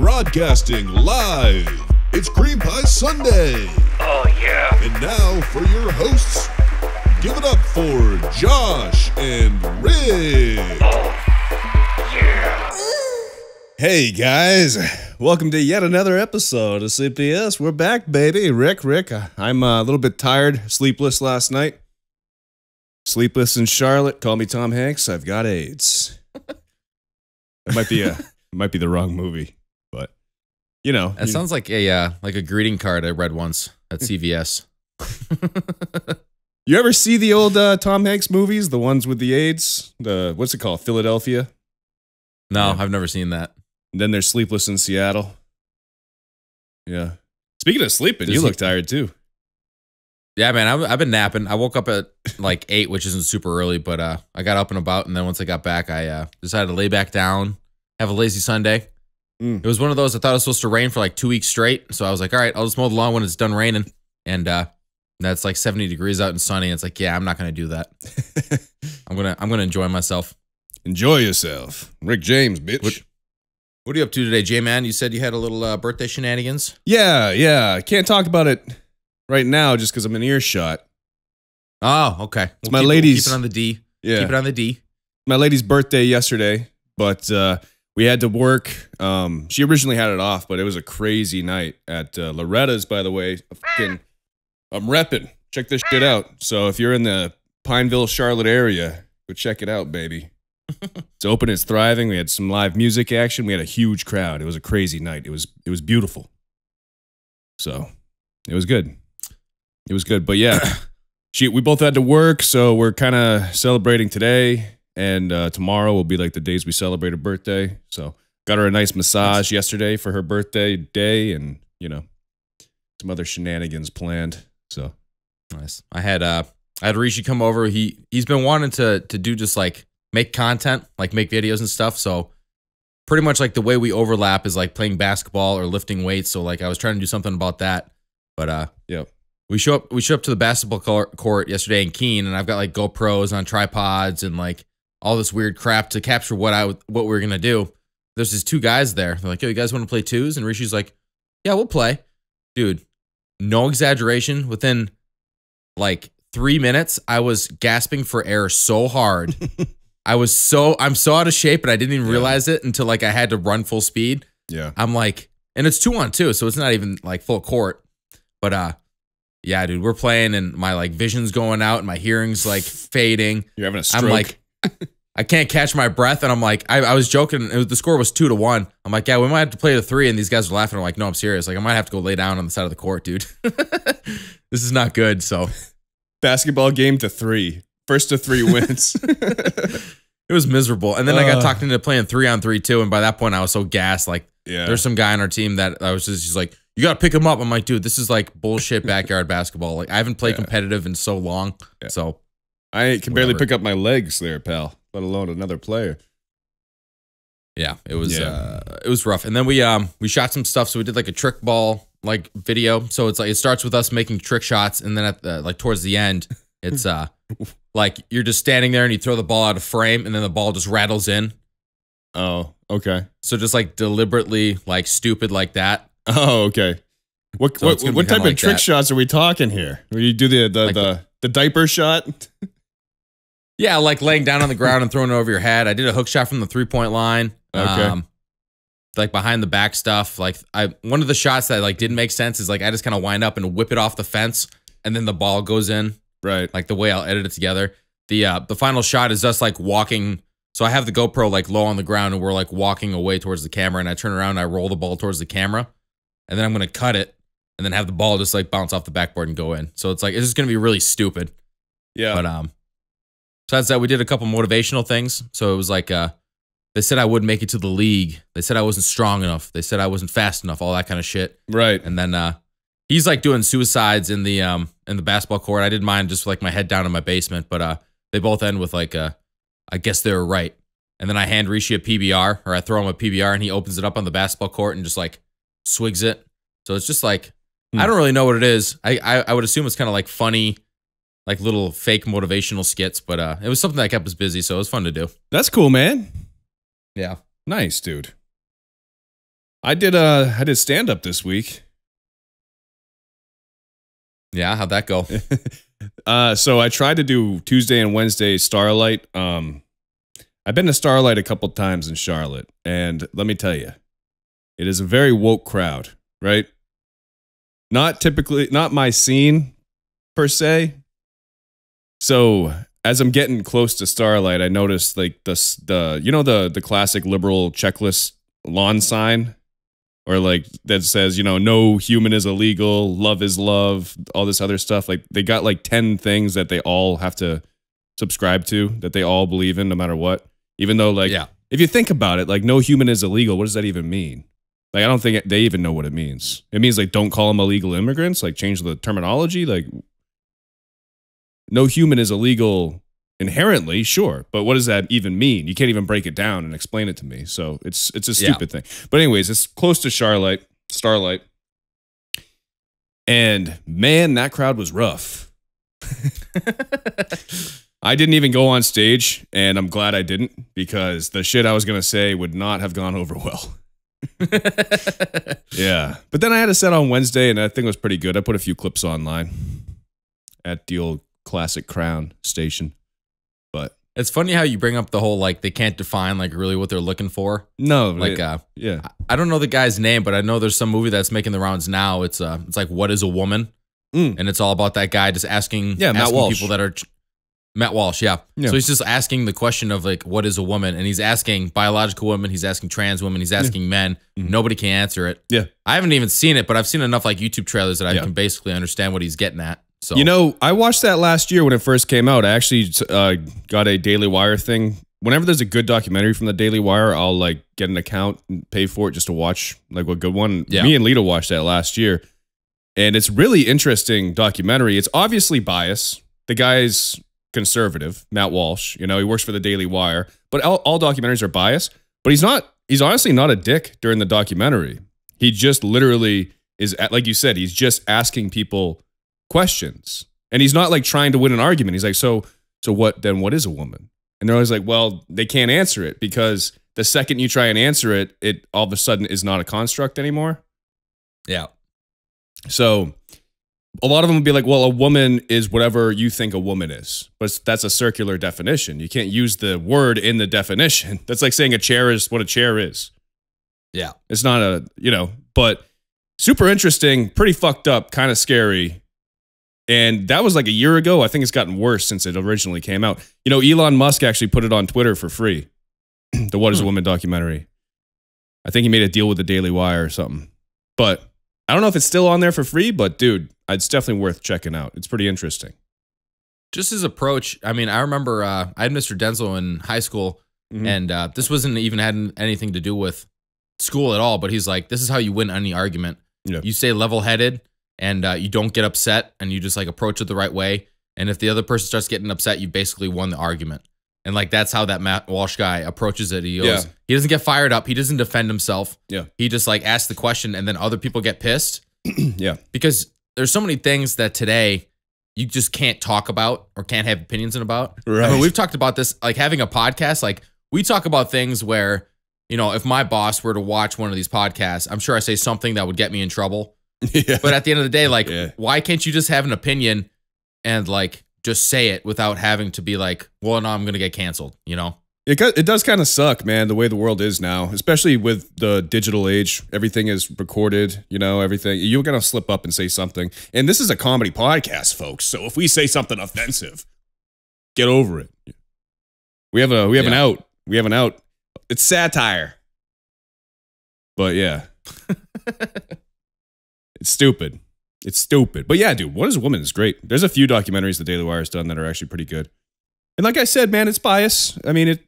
Broadcasting live. It's Cream Pie Sunday. Oh, yeah. And now for your hosts, give it up for Josh and Rick. Oh, yeah. Hey guys, welcome to yet another episode of CPS. We're back, baby. Rick, I'm a little bit tired, sleepless last night. Sleepless in Charlotte. Call me Tom Hanks. I've got AIDS. It might be the wrong movie, but you know. That sounds like a greeting card I read once at CVS. You ever see the old Tom Hanks movies, the ones with the AIDS? What's it called? Philadelphia? No, Yeah. I've never seen that. And then there's Sleepless in Seattle. Yeah. Speaking of sleeping, you look tired too. Yeah, man, I've been napping. I woke up at like 8, which isn't super early, but I got up and about, and then once I got back, I decided to lay back down, have a lazy Sunday. It was one of those, I thought it was supposed to rain for like 2 weeks straight, so I was like, all right, I'll just mow the lawn when it's done raining, and that's like 70 degrees out and sunny, and it's like, yeah, I'm not going to do that. I'm gonna enjoy myself. Enjoy yourself. Rick James, bitch. What are you up to today, J-Man? You said you had a little birthday shenanigans? Yeah. I can't talk about it right now just because I'm in earshot. Oh, okay. It's my lady's. Keep it on the D. Yeah. Keep it on the D. My lady's birthday yesterday, but we had to work. She originally had it off, but it was a crazy night at Loretta's, by the way. I'm repping. Check this shit out. So if you're in the Pineville, Charlotte area, go check it out, baby. It's open, it's thriving. We had some live music action. We had a huge crowd. It was a crazy night. It was beautiful. So it was good. It was good. But yeah, we both had to work, so we're kind of celebrating today, and tomorrow will be like the days we celebrate her birthday. So got her a nice massage yesterday for her birthday day, and you know, some other shenanigans planned. So nice. I had Rishi come over. He's been wanting to do just like make content, like make videos and stuff. So pretty much like the way we overlap is like playing basketball or lifting weights. So like I was trying to do something about that, but yeah. We show up to the basketball court yesterday in Keene, and I've got like GoPros on tripods and like all this weird crap to capture what we were gonna do. There's these two guys there. They're like, "Yo, you guys want to play twos?" And Rishi's like, "Yeah, we'll play." Dude, no exaggeration. Within like 3 minutes, I was gasping for air so hard. I'm so out of shape, and I didn't even realize it until like I had to run full speed. Yeah, I'm like, and it's 2-on-2, so it's not even like full court, but yeah, dude, we're playing and my like vision's going out and my hearing's like fading. You're having a stroke. I'm like, I can't catch my breath, and I'm like, I was joking. The score was 2-1. I'm like, yeah, we might have to play to 3, and these guys are laughing. I'm like, no, I'm serious. Like, I might have to go lay down on the side of the court, dude. This is not good. So, basketball game to 3. First to 3 wins. It was miserable. And then I got talked into playing 3-on-3 too. And by that point, I was so gassed. Like, there's some guy on our team that I was just like, you got to pick him up. I'm like, dude, this is like bullshit backyard basketball. Like, I haven't played competitive in so long. Yeah. So, I can barely pick up my legs there, pal, let alone another player. Yeah, it was rough. And then we shot some stuff. So we did like a trick ball like video. So it's like it starts with us making trick shots, and then at the, like towards the end, it's like you're just standing there and you throw the ball out of frame, and then the ball just rattles in. Oh, okay. So just like deliberately like stupid like that. Oh, okay. What type of trick shots are we talking here? Where you do the diaper shot? Yeah, like laying down on the ground and throwing it over your head. I did a hook shot from the 3-point line. Okay. Like behind the back stuff. Like one of the shots that like didn't make sense is like I just kind of wind up and whip it off the fence, and then the ball goes in. Right. Like the way I'll edit it together. The final shot is just like walking. So I have the GoPro like low on the ground, and we're like walking away towards the camera, and I turn around and I roll the ball towards the camera, and then I'm gonna cut it and then have the ball just like bounce off the backboard and go in. So it's like it's just gonna be really stupid. Yeah. But besides that, we did a couple motivational things. So it was like they said I wouldn't make it to the league. They said I wasn't strong enough. They said I wasn't fast enough. All that kind of shit. Right. And then he's like doing suicides in the basketball court. I did mine just like my head down in my basement, but they both end with like I guess they were right. And then I hand Rishi a PBR, or I throw him a PBR, and he opens it up on the basketball court and just like swigs it. So it's just like I don't really know what it is. I would assume it's kind of like funny, like little fake motivational skits, but it was something that kept us busy, so it was fun to do. That's cool, man. Yeah. Nice, dude. I did stand up this week. Yeah, how'd that go? So I tried to do Tuesday and Wednesday Starlight. I've been to Starlight a couple times in Charlotte, and let me tell you, it is a very woke crowd, right? Not my scene per se. So as I'm getting close to Starlight, I noticed like the classic liberal checklist lawn sign, or like that says, no human is illegal, love is love, all this other stuff. Like they got like 10 things that they all have to subscribe to, that they all believe in no matter what. Even though if you think about it, like no human is illegal, what does that even mean? Like I don't think they even know what it means. It means like don't call them illegal immigrants, like change the terminology. Like no human is illegal inherently, sure, but what does that even mean? You can't even break it down and explain it to me. So it's a stupid thing. But anyways, it's close to Starlight. And man, that crowd was rough. I didn't even go on stage, and I'm glad I didn't, because the shit I was going to say would not have gone over well. Yeah. But then I had a set on Wednesday, and I think it was pretty good. I put a few clips online at the old classic Crown station. But it's funny how you bring up the whole, like, they can't define, like, really what they're looking for. No. Like, yeah. I don't know the guy's name, but I know there's some movie that's making the rounds now. It's like, What is a Woman? And it's all about that guy just asking Matt Walsh. people that are... Matt Walsh, yeah. So he's just asking the question of, like, what is a woman? And he's asking biological women, he's asking trans women, he's asking men. Nobody can answer it. Yeah. I haven't even seen it, but I've seen enough, like, YouTube trailers that I can basically understand what he's getting at. So I watched that last year when it first came out. I actually got a Daily Wire thing. Whenever there's a good documentary from the Daily Wire, I'll, like, get an account and pay for it just to watch, like, a good one. Yeah. Me and Lita watched that last year. And it's really interesting documentary. It's obviously biased. The guy's conservative, Matt Walsh, he works for the Daily Wire, but all documentaries are biased, but he's honestly not a dick during the documentary. He just literally is, like you said, he's just asking people questions, and he's not like trying to win an argument. He's like, so what is a woman? And they're always like, well, they can't answer it, because the second you try and answer it, it all of a sudden is not a construct anymore. Yeah. So a lot of them would be like, well, a woman is whatever you think a woman is. But that's a circular definition. You can't use the word in the definition. That's like saying a chair is what a chair is. Yeah. It's not but super interesting, pretty fucked up, kind of scary. And that was like a year ago. I think it's gotten worse since it originally came out. Elon Musk actually put it on Twitter for free. The What is a Woman documentary. I think he made a deal with the Daily Wire or something. But I don't know if it's still on there for free, but dude, it's definitely worth checking out. It's pretty interesting. Just his approach. I mean, I remember I had Mr. Denzel in high school, and this wasn't even had anything to do with school at all, but he's like, this is how you win any argument. Yeah. You stay level-headed, and you don't get upset, and you just like approach it the right way. And if the other person starts getting upset, you basically won the argument. And like that's how that Matt Walsh guy approaches it. He goes, he doesn't get fired up. He doesn't defend himself. Yeah. He just like asks the question, and then other people get pissed. Yeah. Because there's so many things that today you just can't talk about or can't have opinions about. Right. I mean, we've talked about this, like having a podcast. Like we talk about things where, if my boss were to watch one of these podcasts, I'm sure I say something that would get me in trouble. Yeah. But at the end of the day, like, why can't you just have an opinion and like just say it without having to be like, well, no, I'm going to get canceled, It does kind of suck, man, the way the world is now, especially with the digital age. Everything is recorded, everything. You're going to slip up and say something. And this is a comedy podcast, folks. So if we say something offensive, get over it. We have an out. We have an out. It's satire. But yeah. It's stupid. It's stupid. But yeah, dude, What is a Woman is great. There's a few documentaries the Daily Wire's done that are actually pretty good. And like I said, man, it's biased. I mean,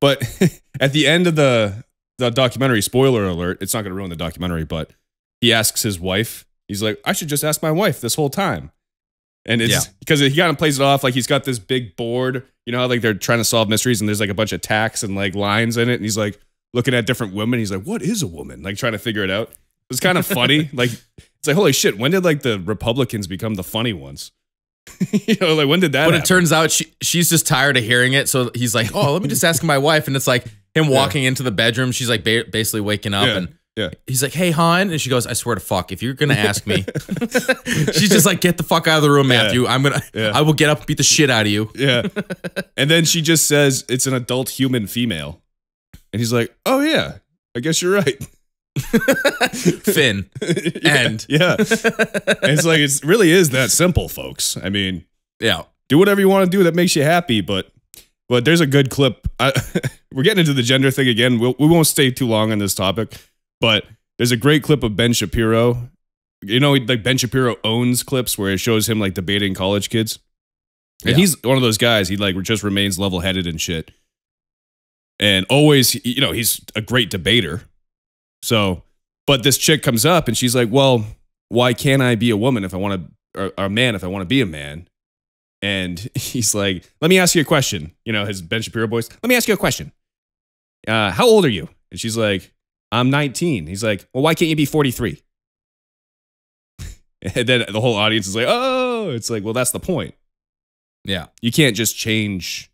but at the end of the documentary, spoiler alert, it's not going to ruin the documentary, but he asks his wife, he's like, I should just ask my wife this whole time. And it's because he kind of plays it off like he's got this big board, how like they're trying to solve mysteries and there's like a bunch of tacks and like lines in it. And he's like looking at different women. He's like, what is a woman? Like trying to figure it out. It's kind of funny. Like, it's like, holy shit, when did like the Republicans become the funny ones? Like when did that happen? It turns out she's just tired of hearing it. So he's like, oh, let me just ask my wife. And it's like him walking into the bedroom. She's like basically waking up and Yeah. He's like, hey, hon. And she goes, I swear to fuck, if you're going to ask me. She's just like, get the fuck out of the room, Matthew. I will get up and beat the shit out of you. Yeah. And then she just says it's an adult human female. And he's like, oh, yeah, I guess you're right. Finn. End. Yeah. And it's like, it really is that simple, folks. I mean, yeah. Do whatever you want to do that makes you happy. But there's a good clip. We're getting into the gender thing again. We won't stay too long on this topic. But there's a great clip of Ben Shapiro. You know, like Ben Shapiro owns clips where it shows him like debating college kids. And he's one of those guys. He like just remains level-headed and shit. And always, you know, he's a great debater. So, but this chick comes up and she's like, well, why can't I be a woman if I want to, or a man if I want to be a man? And he's like, let me ask you a question. You know, his Ben Shapiro voice. Let me ask you a question. How old are you? And she's like, I'm 19. He's like, well, why can't you be 43? And then the whole audience is like, oh, it's like, well, that's the point. Yeah. You can't just change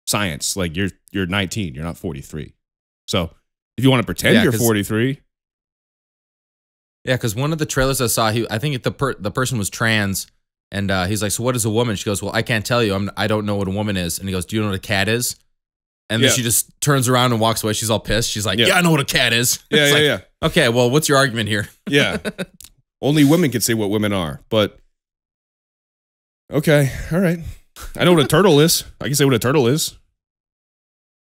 science. Like you're 19, you're not 43. So if you want to pretend you're 43. Yeah, because one of the trailers I saw, I think the person was trans, and he's like, so what is a woman? She goes, well, I can't tell you. I don't know what a woman is. And he goes, do you know what a cat is? And then she just turns around and walks away. She's all pissed. She's like, yeah, I know what a cat is. Yeah, yeah. Okay, well, what's your argument here? Yeah. Only women can say what women are, but okay, all right. I know what a turtle is. I can say what a turtle is.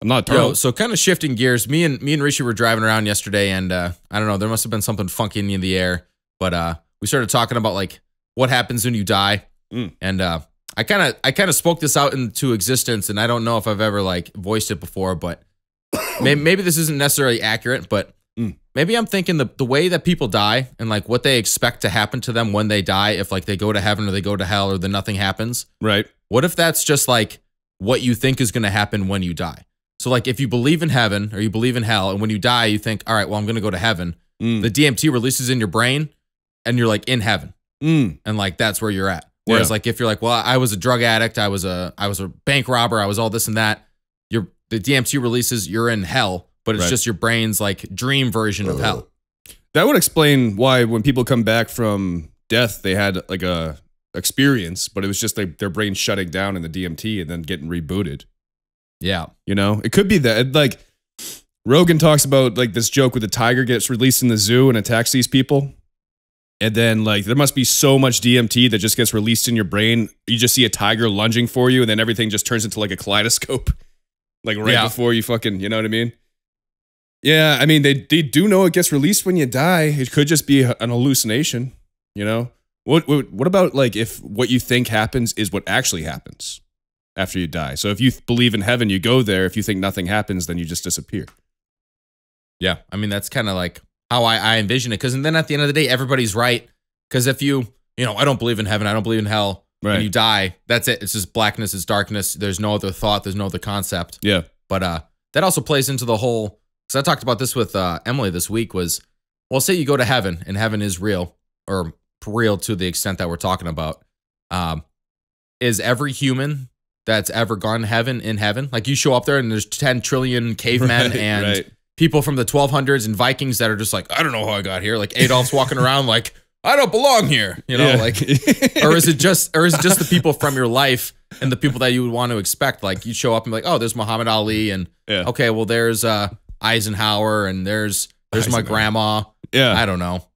I'm not a turtle. So kind of shifting gears, me and Rishi were driving around yesterday, and I don't know, there must have been something funky in the air, but we started talking about like what happens when you die, and I kind of spoke this out into existence, and I don't know if I've ever like voiced it before, but maybe this isn't necessarily accurate, but maybe I'm thinking the way that people die and like what they expect to happen to them when they die, if like they go to heaven or they go to hell or then nothing happens. Right. What if that's just like what you think is going to happen when you die? So like if you believe in heaven or you believe in hell, and when you die, you think, all right, well, I'm going to go to heaven. The DMT releases in your brain and you're like in heaven. And like, that's where you're at. Whereas like, if you're like, well, I was a drug addict, I was a bank robber, I was all this and that, the DMT releases, you're in hell, but it's just your brain's like dream version of hell. That would explain why when people come back from death, they had like a experience, but it was just like their brain shutting down in the DMT and then getting rebooted. Yeah. You know, it could be that. Like Rogan talks about like this joke where the tiger gets released in the zoo and attacks these people. And then like there must be so much DMT that just gets released in your brain. You just see a tiger lunging for you and then everything just turns into like a kaleidoscope. Like before you fucking, you know what I mean? Yeah, I mean, they do know it gets released when you die. It could just be an hallucination, you know? What about like if what you think happens is what actually happens after you die? So if you believe in heaven, you go there. If you think nothing happens, then you just disappear. Yeah, I mean, that's kind of like how I envision it. Because then at the end of the day, everybody's right. Because if you know, I don't believe in heaven, I don't believe in hell. Right. When you die, that's it. It's just blackness, it's darkness. There's no other thought. There's no other concept. Yeah. But that also plays into the whole, because I talked about this with Emily this week, was, well, say you go to heaven and heaven is real, or real to the extent that we're talking about. Is every human that's ever gone to heaven in heaven? Like you show up there and there's 10 trillion cavemen and people from the 1200s and Vikings that are just like, I don't know how I got here. Like Adolf's walking around like, I don't belong here, you know, like, or is it just the people from your life and the people that you would want to expect? Like you show up and be like, oh, there's Muhammad Ali and okay, well, there's Eisenhower and there's my grandma. Yeah. I don't know.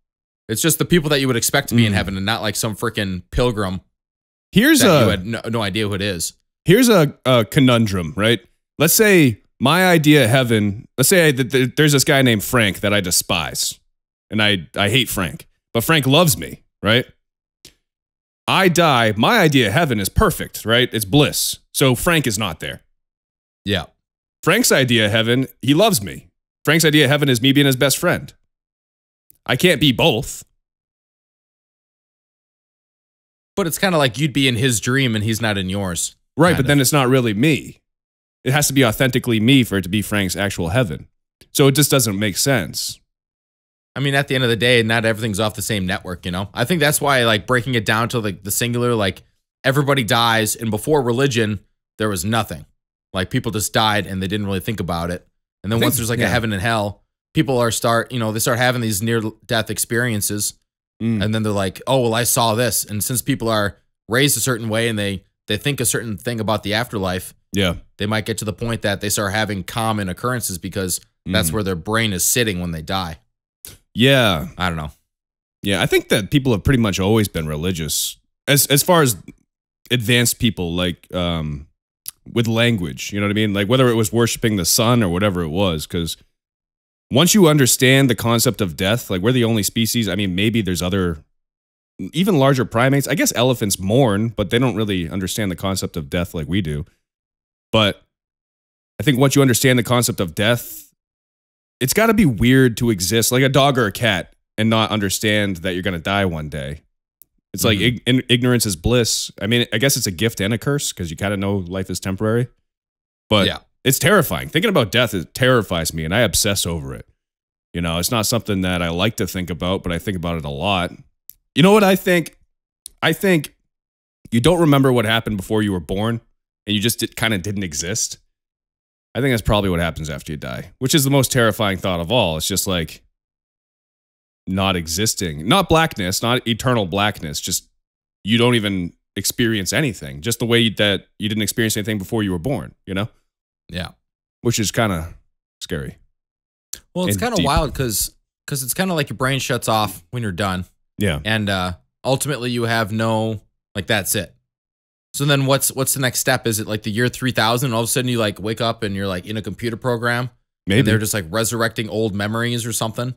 It's just the people that you would expect to be in heaven and not like some freaking pilgrim. You had no idea who it is. Here's a conundrum, right? Let's say my idea of heaven, let's say that there's this guy named Frank that I despise and I hate Frank. But Frank loves me, right? I die. My idea of heaven is perfect, right? It's bliss. So Frank is not there. Yeah. Frank's idea of heaven, he loves me. Frank's idea of heaven is me being his best friend. I can't be both. But it's kind of like you'd be in his dream and he's not in yours. Right, but then it's not really me. It has to be authentically me for it to be Frank's actual heaven. So it just doesn't make sense. I mean, at the end of the day, not everything's off the same network, you know? I think that's why, like, breaking it down to, like, the singular, like, everybody dies, and before religion, there was nothing. Like, people just died, and they didn't really think about it. And then once there's, like, a heaven and hell, people they start having these near death experiences, and then they're like, oh, well, I saw this. And since people are raised a certain way and they think a certain thing about the afterlife, they might get to the point that they start having common occurrences because that's where their brain is sitting when they die. Yeah. I don't know. Yeah, I think that people have pretty much always been religious as far as advanced people, like with language, you know what I mean? Like whether it was worshiping the sun or whatever it was, because once you understand the concept of death, like we're the only species. I mean, maybe there's other, even larger primates. I guess elephants mourn, but they don't really understand the concept of death like we do. But I think once you understand the concept of death, it's got to be weird to exist like a dog or a cat and not understand that you're going to die one day. It's like ignorance is bliss. I mean, I guess it's a gift and a curse because you kind of know life is temporary. But yeah, it's terrifying. Thinking about death, it terrifies me, and I obsess over it. You know, it's not something that I like to think about, but I think about it a lot. You know what I think? I think you don't remember what happened before you were born, and you just kind of didn't exist. I think that's probably what happens after you die, which is the most terrifying thought of all. It's just like not existing, not blackness, not eternal blackness, just you don't even experience anything, just the way that you didn't experience anything before you were born, you know? Yeah. Which is kind of scary. Well, it's kind of wild because it's kind of like your brain shuts off when you're done. Yeah. And ultimately you have that's it. So then what's the next step? Is it like the year 3000? All of a sudden you like wake up and you're like in a computer program. Maybe. And they're just like resurrecting old memories or something.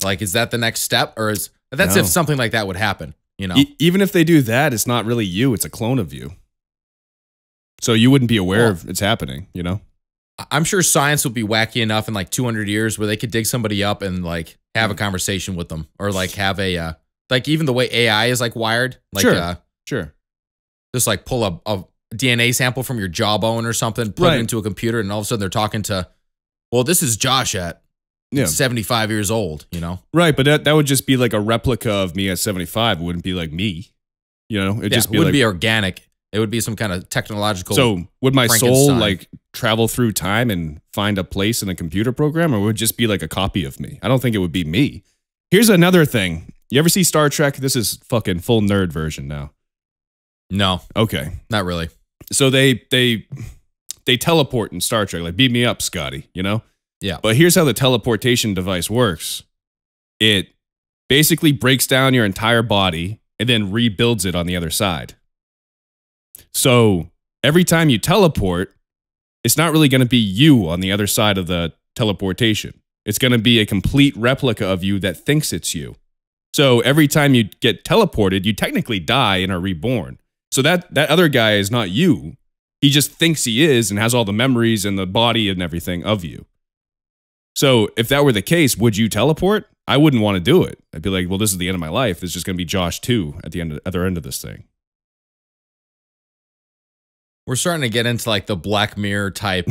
Like, is that the next step? Or if something like that would happen, you know? Even if they do that, it's not really you. It's a clone of you. So you wouldn't be aware of it's happening, you know? I'm sure science will be wacky enough in like 200 years where they could dig somebody up and like have a conversation with them, or like have a, like even the way AI is like wired. Like, sure. Just like pull a DNA sample from your jawbone or something, put it into a computer, and all of a sudden they're talking to, well, this is Josh at 75 years old, you know? Right, but that would just be like a replica of me at 75. It wouldn't be like me, you know? It wouldn't be organic. It would be some kind of technological. So would my soul like travel through time and find a place in a computer program, or would it just be like a copy of me? I don't think it would be me. Here's another thing. You ever see Star Trek? This is fucking full nerd version now. No. Okay. Not really. So they teleport in Star Trek, like beam me up, Scotty, you know? Yeah. But here's how the teleportation device works. It basically breaks down your entire body and then rebuilds it on the other side. So every time you teleport, it's not really going to be you on the other side of the teleportation. It's going to be a complete replica of you that thinks it's you. So every time you get teleported, you technically die and are reborn. So that other guy is not you. He just thinks he is and has all the memories and the body and everything of you. So if that were the case, would you teleport? I wouldn't want to do it. I'd be like, well, this is the end of my life. It's just going to be Josh 2 at the other end of this thing. We're starting to get into like the Black Mirror type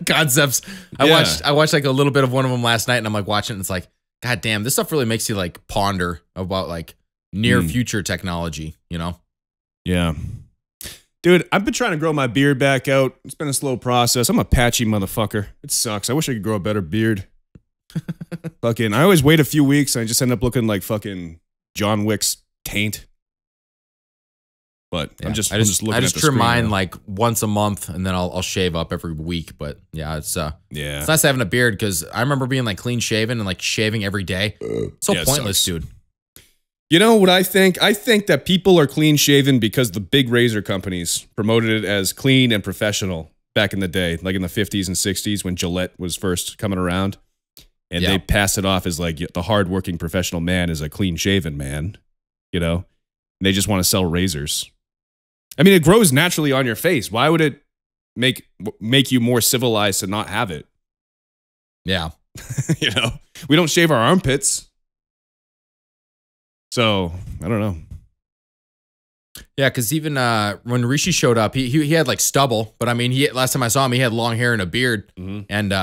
concepts. I watched like a little bit of one of them last night, and I'm like watching it, and it's like, God damn, this stuff really makes you like ponder about like near future technology, you know? Yeah. Dude, I've been trying to grow my beard back out. It's been a slow process. I'm a patchy motherfucker. It sucks. I wish I could grow a better beard. Fucking, I always wait a few weeks and I just end up looking like fucking John Wick's taint. But I'm just looking at the trim screen mine now. like once a month, and then I'll shave up every week. But yeah, it's nice having a beard, because I remember being like clean shaven and like shaving every day. So pointless, dude. You know what I think? I think that people are clean shaven because the big razor companies promoted it as clean and professional back in the day, like in the 50s and 60s when Gillette was first coming around. And they passed it off as like the hardworking professional man is a clean shaven man, you know? And they just want to sell razors. I mean, it grows naturally on your face. Why would it make you more civilized to not have it? Yeah. You know, we don't shave our armpits. So, I don't know. Yeah, because even when Rishi showed up, he had like stubble. But I mean, last time I saw him, he had long hair and a beard. And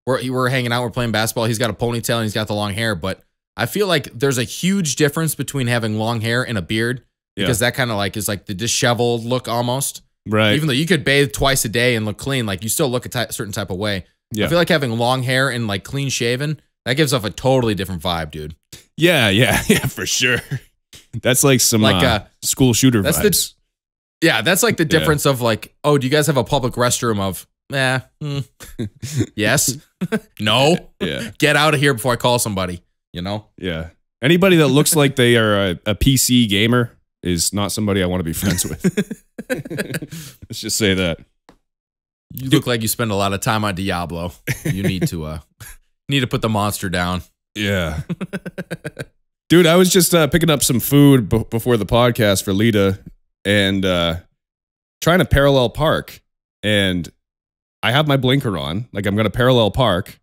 we're hanging out, we're playing basketball. He's got a ponytail and he's got the long hair. But I feel like there's a huge difference between having long hair and a beard. Because that kind of like is like the disheveled look almost. Right. Even though you could bathe twice a day and look clean, like you still look a certain type of way. Yeah. I feel like having long hair and like clean shaven, that gives off a totally different vibe, dude. Yeah, for sure. That's like some school shooter vibes. That's like the difference of like, oh, do you guys have a public restroom of, yes, no, get out of here before I call somebody, you know? Yeah. Anybody that looks like they are a PC gamer is not somebody I want to be friends with. Let's just say that. You look like you spend a lot of time on Diablo. You need to put the monster down. Yeah. Dude, I was just picking up some food before the podcast for Lita and trying to parallel park. And I have my blinker on, like I'm going to parallel park.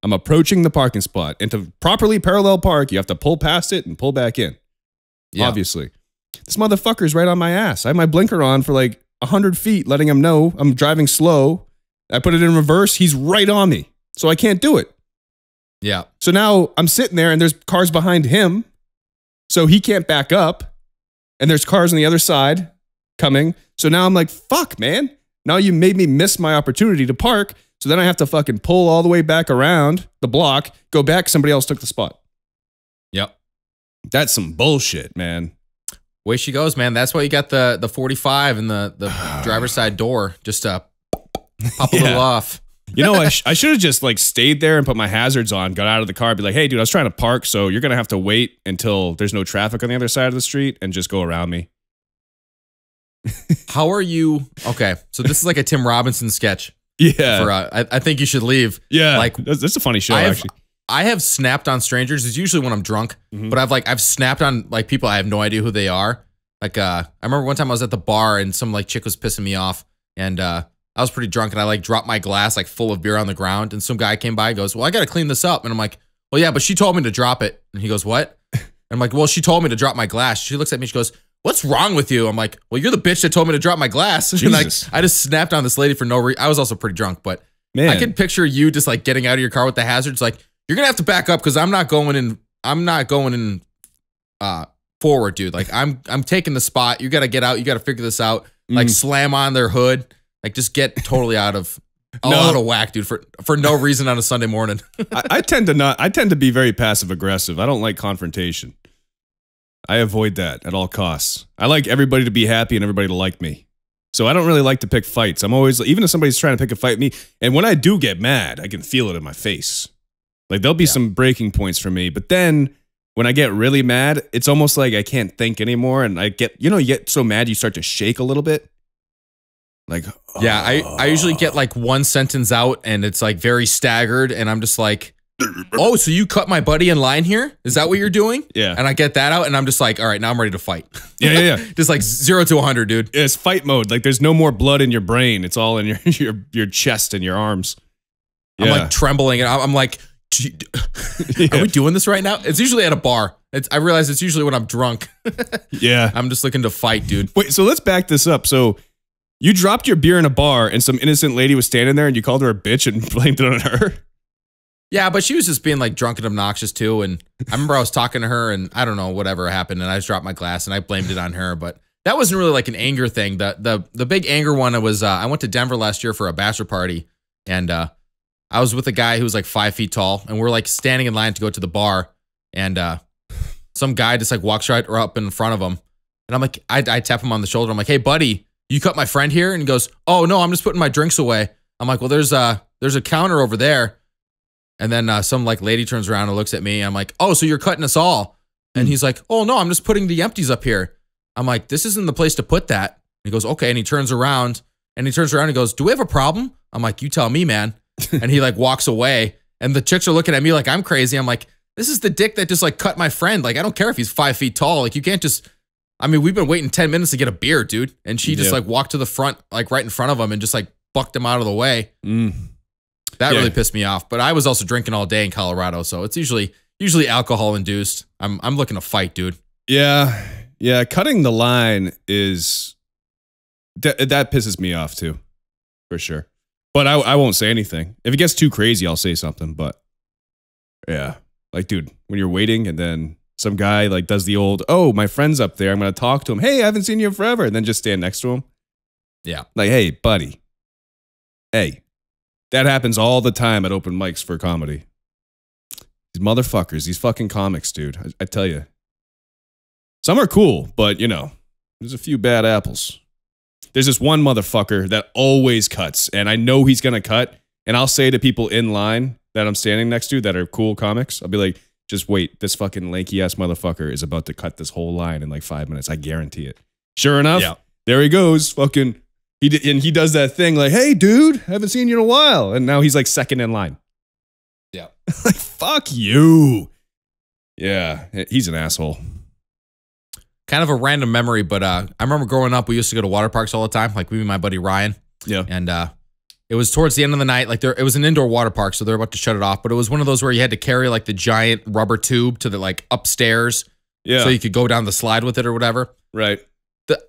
I'm approaching the parking spot. And to properly parallel park, you have to pull past it and pull back in. Yeah. Obviously. This motherfucker's right on my ass. I have my blinker on for like 100 feet, letting him know I'm driving slow. I put it in reverse. He's right on me. So I can't do it. Yeah. So now I'm sitting there and there's cars behind him. So he can't back up. And there's cars on the other side coming. So now I'm like, fuck, man. Now you made me miss my opportunity to park. So then I have to fucking pull all the way back around the block, go back. Somebody else took the spot. Yep. That's some bullshit, man. Way she goes, man. That's why you got the 45 and the driver's side door just to pop a little off. You know, I should have just like stayed there and put my hazards on, got out of the car, be like, hey, dude, I was trying to park, so you're going to have to wait until there's no traffic on the other side of the street and just go around me. How are you? Okay, so this is like a Tim Robinson sketch. Yeah. For, I think you should leave. Yeah. Like, that's a funny show, actually. I have snapped on strangers. It's usually when I'm drunk, but I've snapped on like people I have no idea who they are. Like, I remember one time I was at the bar and some like chick was pissing me off, and I was pretty drunk and I like dropped my glass like full of beer on the ground, and some guy came by and goes, well, I got to clean this up. And I'm like, well, yeah, but she told me to drop it. And he goes, what? And I'm like, well, she told me to drop my glass. She looks at me, she goes, what's wrong with you? I'm like, well, you're the bitch that told me to drop my glass. And like, I just snapped on this lady for no reason. I was also pretty drunk, but man, I can picture you just like getting out of your car with the hazards. Like, you're gonna have to back up because I'm not going in forward, dude. Like, I'm taking the spot. You gotta get out. You gotta figure this out. Like, slam on their hood. Like, just get totally out of whack, dude, for no reason on a Sunday morning. I tend to be very passive aggressive. I don't like confrontation. I avoid that at all costs. I like everybody to be happy and everybody to like me. So I don't really like to pick fights. I'm always, even if somebody's trying to pick a fight with me, and when I do get mad, I can feel it in my face. Like, there'll be some breaking points for me. But then when I get really mad, it's almost like I can't think anymore. And I get, you get so mad, you start to shake a little bit. Like, yeah, I usually get like one sentence out and it's like very staggered. And I'm just like, oh, so you cut my buddy in line here? Is that what you're doing? Yeah. And I get that out and I'm just like, all right, now I'm ready to fight. Yeah. Just like 0 to 100, dude. It's fight mode. Like, there's no more blood in your brain. It's all in your chest and your arms. Yeah. I'm like trembling and I'm like, are we doing this right now? It's usually at a bar. I realize it's usually when I'm drunk. Yeah. I'm just looking to fight, dude. Wait, so let's back this up. So you dropped your beer in a bar and some innocent lady was standing there and you called her a bitch and blamed it on her? Yeah, but she was just being like drunk and obnoxious too. And I remember I was talking to her and I don't know, whatever happened. And I just dropped my glass and I blamed it on her. But that wasn't really like an anger thing. The big anger one was, I went to Denver last year for a bachelor party. And I was with a guy who was like 5 feet tall. And we're like standing in line to go to the bar. And some guy just like walks right up in front of him. And I'm like, I tap him on the shoulder. I'm like, hey, buddy, you cut my friend here? And he goes, oh, no, I'm just putting my drinks away. I'm like, well, there's a counter over there. And then some like lady turns around and looks at me. I'm like, oh, so you're cutting us all. And he's like, oh, no, I'm just putting the empties up here. I'm like, this isn't the place to put that. And he goes, okay. And he turns around and goes, do we have a problem? I'm like, you tell me, man. And he like walks away. And the chicks are looking at me like I'm crazy. I'm like, this is the dick that just like cut my friend. Like, I don't care if he's 5 feet tall. Like, you can't just, I mean, we've been waiting 10 minutes to get a beer, dude. And she just like walked to the front, like right in front of him and just like bucked him out of the way. That really pissed me off. But I was also drinking all day in Colorado, so it's usually alcohol induced. I'm looking to fight, dude. Yeah. Cutting the line is that pisses me off too, for sure. But I won't say anything. If it gets too crazy, I'll say something. But yeah, like, dude, when you're waiting and then some guy like does the old, oh, my friend's up there, I'm gonna talk to him. Hey, I haven't seen you in forever, and then just stand next to him. Yeah, like, hey, buddy, hey. That happens all the time at open mics for comedy. These motherfuckers, these fucking comics, dude. I tell you. Some are cool, but, you know, there's a few bad apples. There's this one motherfucker that always cuts, and I know he's going to cut, and I'll say to people in line that I'm standing next to that are cool comics, I'll be like, just wait, this fucking lanky-ass motherfucker is about to cut this whole line in like 5 minutes. I guarantee it. Sure enough, there he goes, fucking... He does that thing like, hey, dude, haven't seen you in a while. And now he's like second in line. Yeah. Like, fuck you. Yeah, he's an asshole. Kind of a random memory, but I remember growing up, we used to go to water parks all the time, like me and my buddy Ryan. Yeah. And it was towards the end of the night. Like it was an indoor water park, so they're about to shut it off. But it was one of those where you had to carry like the giant rubber tube to the like upstairs. Yeah. So you could go down the slide with it or whatever. Right.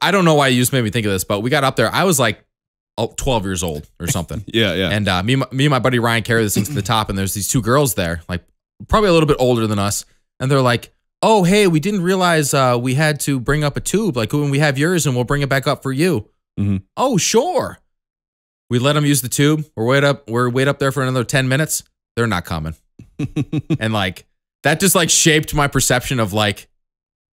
I don't know why you just made me think of this, but we got up there. I was like 12 years old or something. Yeah. And me and my buddy Ryan carry this thing to the top, and there's these two girls there, like probably a little bit older than us. And they're like, oh, hey, we didn't realize we had to bring up a tube. Like, when we have yours and we'll bring it back up for you. Mm-hmm. Oh, sure. We let them use the tube. We're wait up there for another 10 minutes. They're not coming. And like, that just like shaped my perception of like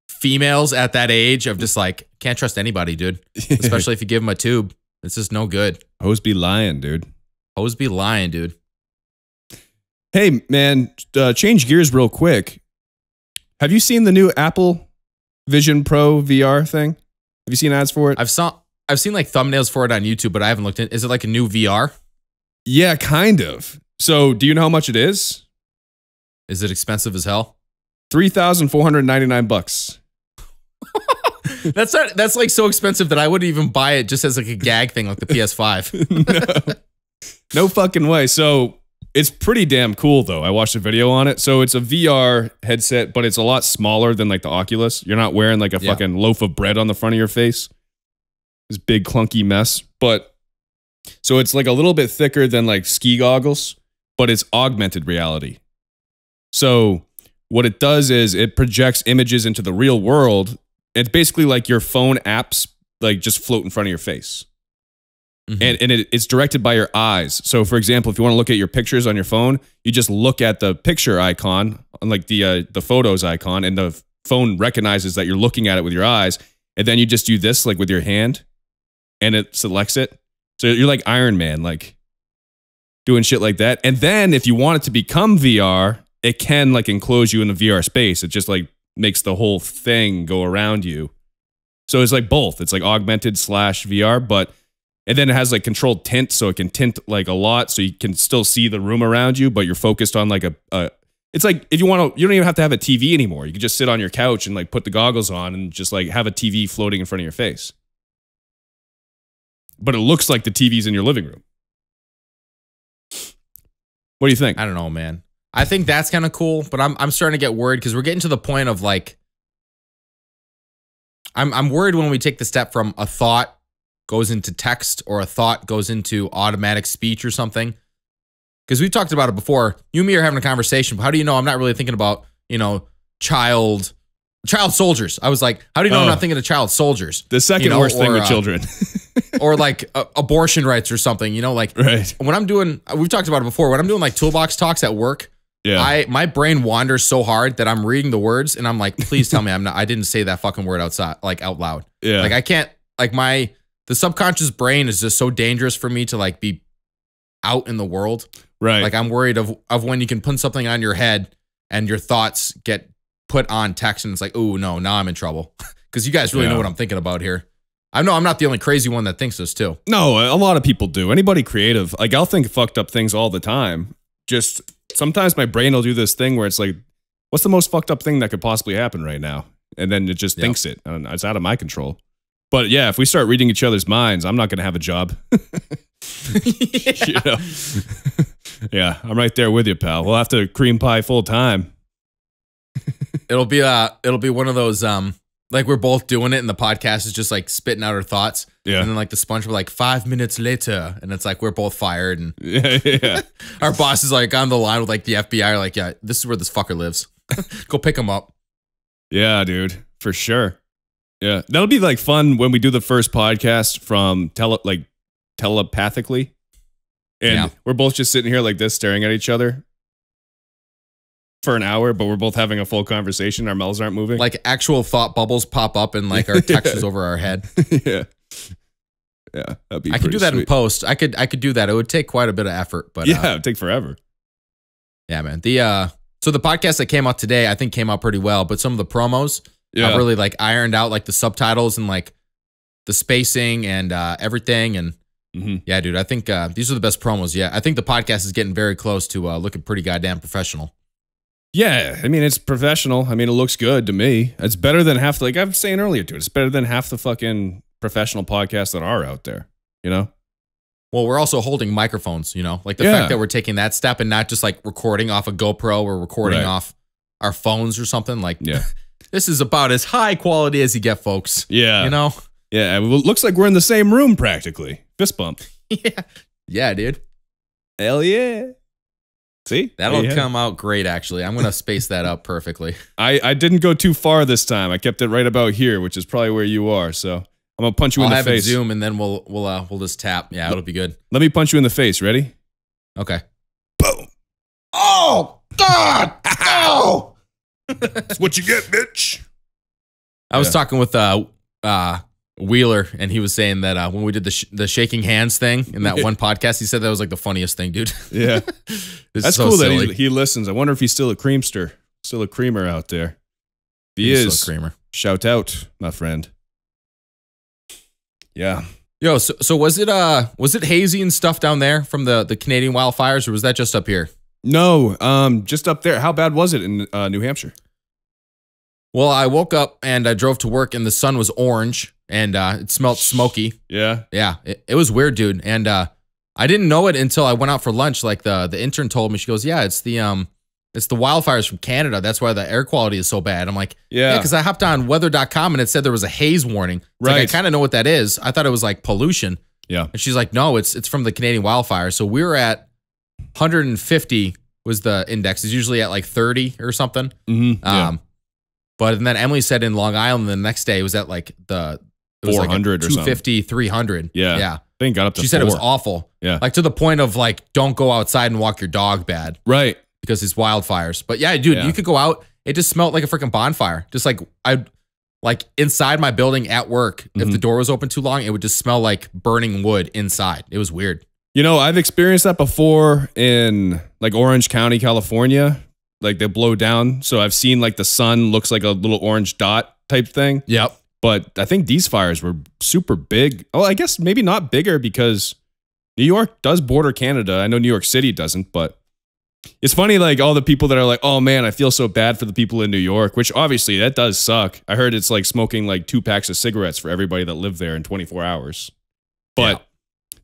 females at that age of just like, can't trust anybody, dude. Especially if you give them a tube. It's just no good. Hoes be lying, dude. Hoes be lying, dude. Hey, man, change gears real quick. Have you seen the new Apple Vision Pro VR thing? Have you seen ads for it? I've seen like thumbnails for it on YouTube, but I haven't looked in. Is it like a new VR? Yeah, kind of. So, do you know how much it is? Is it expensive as hell? $3,499. That's like so expensive that I wouldn't even buy it just as like a gag thing, like the PS5. No fucking way. So, it's pretty damn cool, though. I watched a video on it. So it's a VR headset, but it's a lot smaller than like the Oculus. You're not wearing like a fucking loaf of bread on the front of your face. This big clunky mess. But so it's like a little bit thicker than like ski goggles, but it's augmented reality. So what it does is it projects images into the real world. It's basically like your phone apps like just float in front of your face. Mm-hmm. And it's directed by your eyes. So, for example, if you want to look at your pictures on your phone, you just look at the picture icon, like the photos icon, and the phone recognizes that you're looking at it with your eyes. And then you just do this like with your hand, and it selects it. So you're like Iron Man, like doing shit like that. And then if you want it to become VR, it can like enclose you in the VR space. It just like makes the whole thing go around you. So it's like both. It's like augmented / VR, but. And then it has like controlled tint, so it can tint like a lot, so you can still see the room around you, but you're focused on like it's like if you want to, you don't even have to have a TV anymore. You can just sit on your couch and like put the goggles on and just like have a TV floating in front of your face. But it looks like the TV's in your living room. What do you think? I don't know, man. I think that's kind of cool, but I'm starting to get worried because we're getting to the point of like, I'm worried when we take the step from a thought goes into text or a thought goes into automatic speech or something. Because we've talked about it before. You and me are having a conversation, but how do you know I'm not really thinking about, you know, child soldiers? I was like, how do you know I'm not thinking of child soldiers? The second worst thing with children. Or like abortion rights or something, you know, like when I'm doing, we've talked about it before, when I'm doing like toolbox talks at work, my brain wanders so hard that I'm reading the words and I'm like, please tell me I didn't say that fucking word outside, like out loud. Yeah. Like I can't, like the subconscious brain is just so dangerous for me to like be out in the world. Right. Like I'm worried of when you can put something on your head and your thoughts get put on text and it's like, oh no, now I'm in trouble. Because you guys really know what I'm thinking about here. I know I'm not the only crazy one that thinks this too. No, a lot of people do. Anybody creative. Like I'll think fucked up things all the time. Just sometimes my brain will do this thing where it's like, what's the most fucked up thing that could possibly happen right now? And then it just thinks it. And it's out of my control. But yeah, if we start reading each other's minds, I'm not going to have a job. You know? Yeah, I'm right there with you, pal. We'll have to cream pie full time. It'll be one of those like we're both doing it and the podcast is just like spitting out our thoughts. Yeah. And then like the sponge, we're like 5 minutes later, and it's like we're both fired and our boss is like on the line with like the FBI, like, yeah, this is where this fucker lives. Go pick him up. Yeah, dude, for sure. Yeah, that'll be like fun when we do the first podcast from telepathically. And we're both just sitting here like this, staring at each other for an hour, but we're both having a full conversation. Our mouths aren't moving. Like actual thought bubbles pop up and like our text is over our head. Yeah. Yeah. That'd be I could do that sweet. in post. I could do that. It would take quite a bit of effort, but yeah, it'd take forever. Yeah, man. So the podcast that came out today, I think came out pretty well, but some of the promos, I've really like ironed out like the subtitles and like the spacing and everything. And yeah, dude, I think these are the best promos. Yeah, I think the podcast is getting very close to looking pretty goddamn professional. Yeah, I mean, it's professional. I mean, it looks good to me. It's better than half, like I was saying earlier, dude, it's better than half the fucking professional podcasts that are out there, you know? Well, we're also holding microphones, you know? Like the fact that we're taking that step and not just like recording off a GoPro or recording off our phones or something. Like, this is about as high quality as you get, folks. Yeah. You know? Yeah, well, it looks like we're in the same room practically. Fist bump. Yeah, dude. Hell yeah. See? That'll come out great, actually. I'm going to space that up perfectly. I didn't go too far this time. I kept it right about here, which is probably where you are. So I'm going to punch you in the face. I'll have it zoom and then we'll just tap. Yeah, it'll be good. Let me punch you in the face. Ready? Okay. Boom. Oh, God! Oh! That's what you get, bitch. I was talking with Wheeler, and he was saying that when we did the shaking hands thing in that one podcast, he said that was like the funniest thing, dude. Yeah. That's so cool silly. That he listens. I wonder if he's still a creamster, still a creamer out there. He is. Still a creamer. Shout out, my friend. Yeah. Yo, so was it hazy and stuff down there from the Canadian wildfires, or was that just up here? No, just up there. How bad was it in New Hampshire? Well, I woke up and I drove to work and the sun was orange and it smelled smoky. Yeah. Yeah. It was weird, dude. And I didn't know it until I went out for lunch. Like the intern told me, she goes, yeah, it's the wildfires from Canada. That's why the air quality is so bad. I'm like, yeah, because I hopped on weather.com and it said there was a haze warning. Right. Like, I kind of know what that is. I thought it was like pollution. Yeah. And she's like, no, it's from the Canadian wildfire. So we were at 150 was the index. It's usually at like 30 or something. But then Emily said in Long Island the next day it was at like it was 400 like or something. 250, 300. Yeah. I think got up to She said it was awful. Yeah. Like to the point of like, don't go outside and walk your dog bad. Right. Because it's wildfires. But yeah, dude, you could go out. It just smelled like a freaking bonfire. Just like inside my building at work, if the door was open too long, it would just smell like burning wood inside. It was weird. You know, I've experienced that before in like Orange County, California. Like they blow down. So I've seen like the sun looks like a little orange dot type thing. Yep. But I think these fires were super big. Oh, I guess maybe not bigger because New York does border Canada. I know New York City doesn't, but it's funny, like all the people that are like, oh man, I feel so bad for the people in New York, which obviously that does suck. I heard it's like smoking like 2 packs of cigarettes for everybody that lived there in 24 hours. But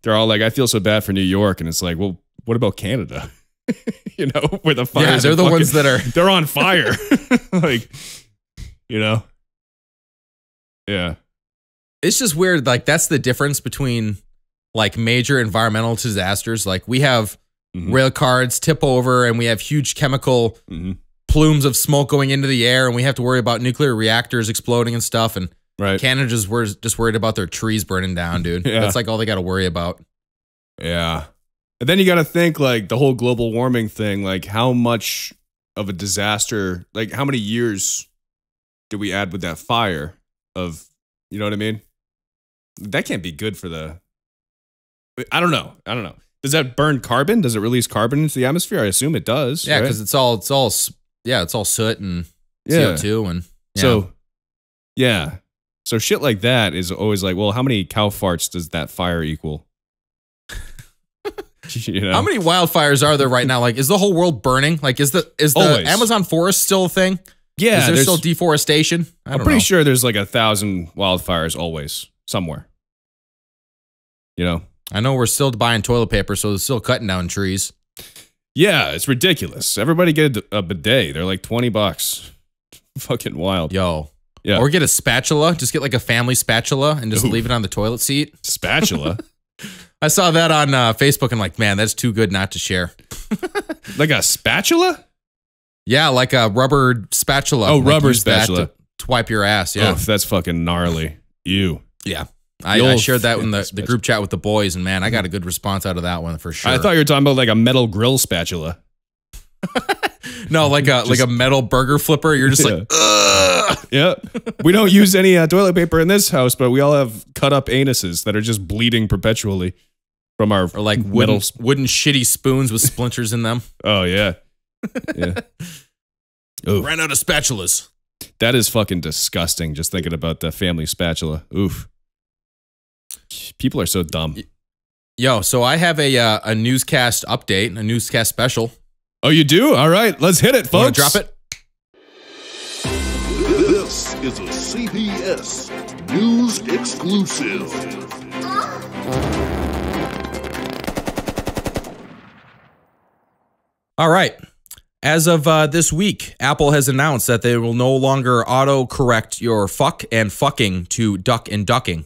they're all like, I feel so bad for New York. And it's like, well, what about Canada? You know, where the fires. Yeah, they're the ones that are. They're on fire. Like, you know. Yeah. It's just weird. Like, that's the difference between like major environmental disasters. Like, we have rail cars tip over and we have huge chemical plumes of smoke going into the air and we have to worry about nuclear reactors exploding and stuff. And Canada's just worried about their trees burning down, dude. That's like all they got to worry about. Yeah. And then you got to think like the whole global warming thing, like how much of a disaster, like how many years did we add with that fire of, you know what I mean? That can't be good for the, I don't know. Does that burn carbon? Does it release carbon into the atmosphere? I assume it does. Yeah. Cause it's all soot and CO2 and So shit like that is always like, well, how many cow farts does that fire equal? You know? How many wildfires are there right now? Like, is the whole world burning? Like, is the Amazon forest still a thing? Yeah. Is there still deforestation? I'm pretty sure there's like 1,000 wildfires always somewhere. You know? I know we're still buying toilet paper, so they're still cutting down trees. Yeah, it's ridiculous. Everybody get a bidet. They're like $20. Fucking wild. Yo. Yeah. Or get a spatula. Just get like a family spatula and just leave it on the toilet seat. Spatula? I saw that on Facebook and like, man, that's too good not to share. Like a spatula? Yeah, like a rubber spatula. Oh, like rubber spatula. To wipe your ass, yeah. Oh, that's fucking gnarly. Ew. Yeah. I shared that in the group chat with the boys, and man, I got a good response out of that one for sure. I thought you were talking about like a metal grill spatula. No, like a metal burger flipper. You're just like, ugh. Yeah. We don't use any toilet paper in this house, but we all have cut up anuses that are just bleeding perpetually from our or like wooden shitty spoons with splinters in them. Oh yeah. Yeah. Oof. Ran out of spatulas. That is fucking disgusting. Just thinking about the family spatula. Oof. People are so dumb. Yo, so I have a newscast update, a newscast special. Oh, you do? All right, let's hit it, folks. Drop it. This is a CBS News exclusive. All right. As of this week, Apple has announced that they will no longer auto-correct your fuck and fucking to duck and ducking.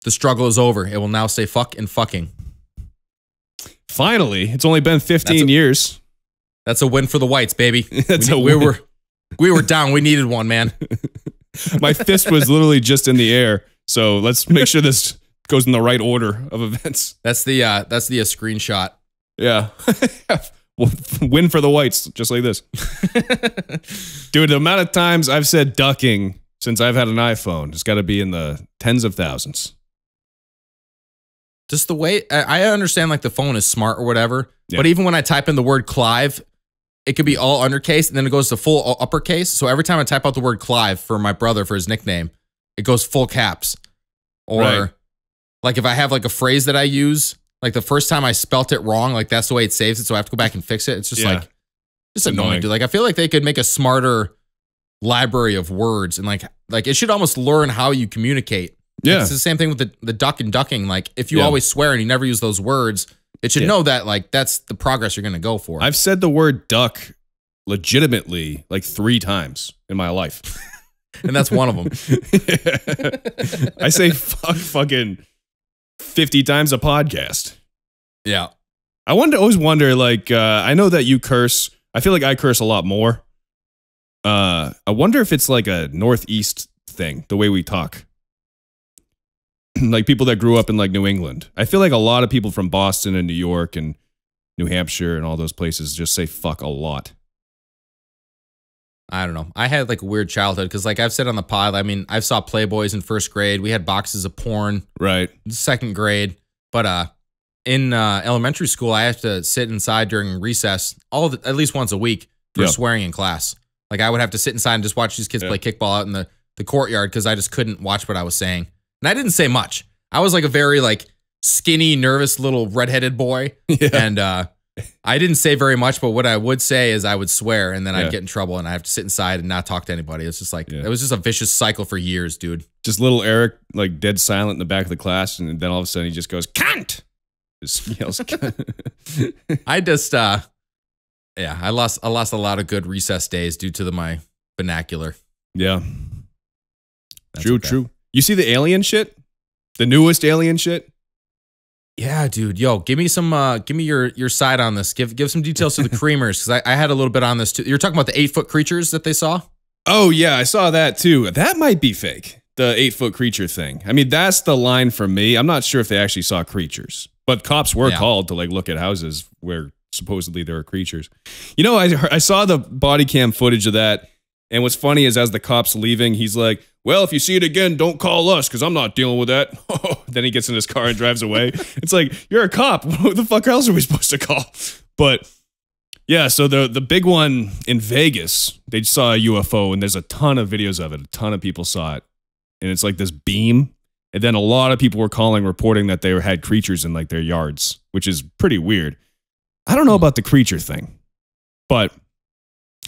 The struggle is over. It will now say fuck and fucking. Finally, it's only been 15 years. That's a win for the whites, baby. We were down. We needed one, man. My fist was literally just in the air. So let's make sure this goes in the right order of events. That's the screenshot. Yeah. Win for the whites, just like this. Dude, the amount of times I've said ducking since I've had an iPhone, it's got to be in the tens of thousands. Just the way I understand, like the phone is smart or whatever, but even when I type in the word Clive, it could be all undercase and then it goes to full uppercase. So every time I type out the word Clive for my brother for his nickname, it goes full caps. Or like if I have like a phrase that I use, like the first time I spelt it wrong, like that's the way it saves it. So I have to go back and fix it. It's just like, just annoying, dude. Like I feel like they could make a smarter library of words and like it should almost learn how you communicate. Yeah. It's the same thing with the duck and ducking. Like if you always swear and you never use those words, it should know that like that's the progress you're going to go for. I've said the word duck legitimately like 3 times in my life. And that's one of them. I say fuck fucking 50 times a podcast. Yeah. I always wonder, like, I know that you curse. I feel like I curse a lot more. I wonder if it's like a Northeast thing, the way we talk. Like people that grew up in like New England. I feel like a lot of people from Boston and New York and New Hampshire and all those places just say fuck a lot. I don't know. I had like a weird childhood because like I've said on the pod, I mean, I saw Playboys in 1st grade. We had boxes of porn. Right. 2nd grade. But in elementary school, I had to sit inside during recess at least once a week for swearing in class. Like I would have to sit inside and just watch these kids play kickball out in the courtyard because I just couldn't watch what I was saying. And I didn't say much. I was like a very like skinny, nervous little redheaded boy. Yeah. And I didn't say very much, but what I would say is I would swear and then I'd get in trouble and I have to sit inside and not talk to anybody. It's just like, it was just a vicious cycle for years, dude. Just little Eric, like dead silent in the back of the class. And then all of a sudden he just goes, cunt! Just yells, cunt. I just, I lost a lot of good recess days due to my vernacular. Yeah. True. You see the alien shit? The newest alien shit? Yeah, dude. Yo, give me your side on this. Give some details to the creamers because I had a little bit on this too. You're talking about the 8-foot creatures that they saw? Oh yeah, I saw that too. That might be fake. The 8-foot creature thing. I mean, that's the line for me. I'm not sure if they actually saw creatures, but cops were called to like look at houses where supposedly there were creatures. You know, I saw the body cam footage of that. And what's funny is as the cop's leaving, he's like, well, if you see it again, don't call us because I'm not dealing with that. Then he gets in his car and drives away. It's like, you're a cop. What the fuck else are we supposed to call? But yeah, so the big one in Vegas, they saw a UFO and there's a ton of videos of it. A ton of people saw it. And it's like this beam. And then a lot of people were calling, reporting that they had creatures in like their yards, which is pretty weird. I don't know about the creature thing. But,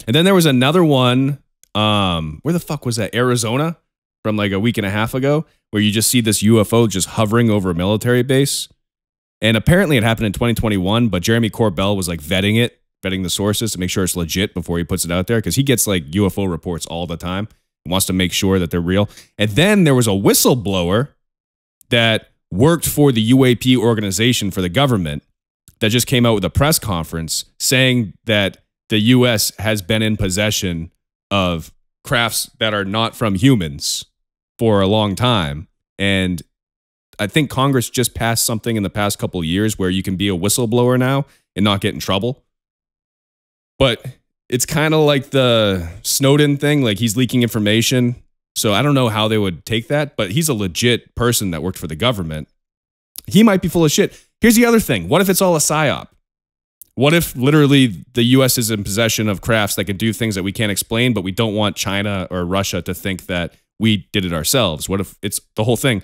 and then there was another one. Where the fuck was that? Arizona from like a week and a half ago, where you just see this UFO just hovering over a military base. And apparently it happened in 2021, but Jeremy Corbell was like vetting the sources to make sure it's legit before he puts it out there. Cause he gets like UFO reports all the time and wants to make sure that they're real. And then there was a whistleblower that worked for the UAP organization for the government that just came out with a press conference saying that the US has been in possession of crafts that are not from humans for a long time. And I think Congress just passed something in the past couple of years where you can be a whistleblower now and not get in trouble. But it's kind of like the Snowden thing, like he's leaking information. So I don't know how they would take that, but he's a legit person that worked for the government. He might be full of shit. Here's the other thing. What if it's all a psyop? What if literally the US is in possession of crafts that can do things that we can't explain, but we don't want China or Russia to think that we did it ourselves? What if it's the whole thing?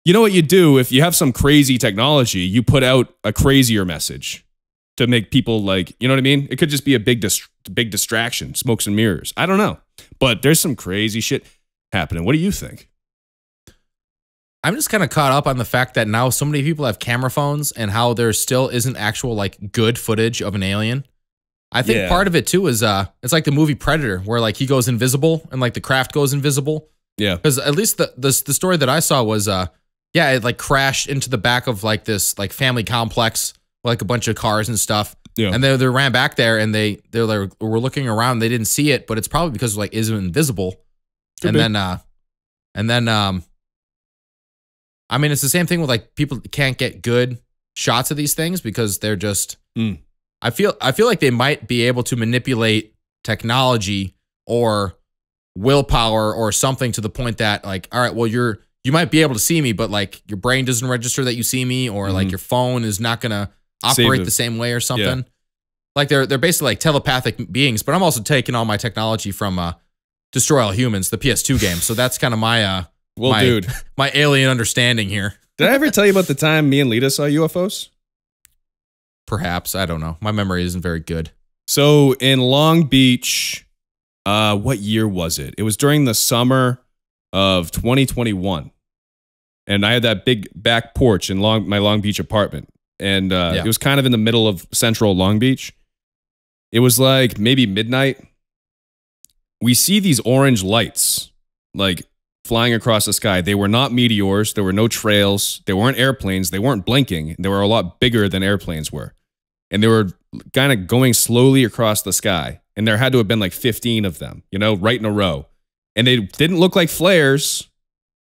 You know what you do if you have some crazy technology, you put out a crazier message to make people like, you know what I mean? It could just be a big distraction, smokes and mirrors. I don't know. But there's some crazy shit happening. What do you think? I'm just kind of caught up on the fact that now so many people have camera phones and how there still isn't actual like good footage of an alien. I think part of it too is it's like the movie Predator where like he goes invisible and like the craft goes invisible. Yeah. Because at least the story that I saw was it like crashed into the back of like this like family complex, like a bunch of cars and stuff. Yeah. And they ran back there and they were looking around, they didn't see it, but it's probably because like is invisible. And then I mean, it's the same thing with like people can't get good shots of these things because they're just. I feel like they might be able to manipulate technology or willpower or something to the point that like, all right, well, you might be able to see me, but like your brain doesn't register that you see me, or like your phone is not gonna operate the same way or something. Yeah. Like they're basically like telepathic beings. But I'm also taking all my technology from Destroy All Humans, the PS2 game. So that's kind of my my alien understanding here. Did I ever tell you about the time me and Lita saw UFOs? Perhaps. I don't know. My memory isn't very good. So in Long Beach, what year was it? It was during the summer of 2021. And I had that big back porch in my Long Beach apartment. And it was kind of in the middle of central Long Beach. It was like maybe midnight. We see these orange lights, like flying across the sky. They were not meteors. There were no trails. They weren't airplanes. They weren't blinking. They were a lot bigger than airplanes were. And they were kind of going slowly across the sky. And there had to have been like 15 of them, you know, right in a row. And they didn't look like flares.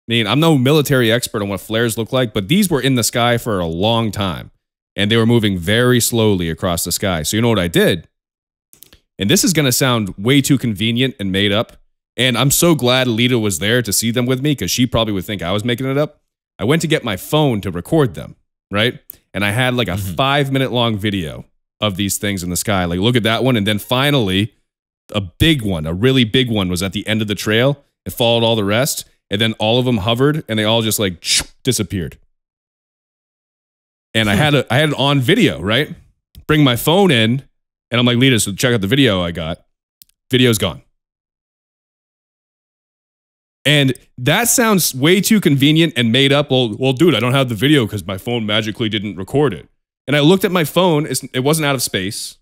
I mean, I'm no military expert on what flares look like, but these were in the sky for a long time. And they were moving very slowly across the sky. So you know what I did? And this is going to sound way too convenient and made up. And I'm so glad Lita was there to see them with me because she probably would think I was making it up. I went to get my phone to record them, right? And I had like a 5-minute long video of these things in the sky. Like, look at that one. And then finally, a big one, a really big one was at the end of the trail. It followed all the rest. And then all of them hovered and they all just like disappeared. And I had it on video, right? Bring my phone in and I'm like, Lita, so check out the video I got. Video's gone. And that sounds way too convenient and made up. Well, dude, I don't have the video because my phone magically didn't record it. And I looked at my phone. It wasn't out of space.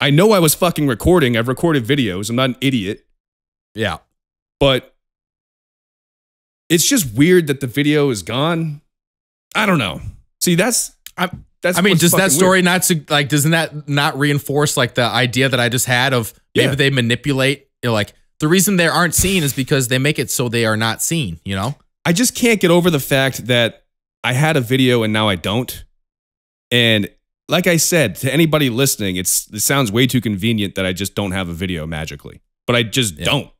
I know I was fucking recording. I've recorded videos. I'm not an idiot. Yeah. But it's just weird that the video is gone. I don't know. See, I mean, does that story weird. Doesn't that not reinforce like the idea that I just had of maybe they manipulate, you know, like the reason they aren't seen is because they make it so they are not seen, you know? I just can't get over the fact that I had a video and now I don't. And like I said, to anybody listening, it sounds way too convenient that I just don't have a video magically. But I just don't.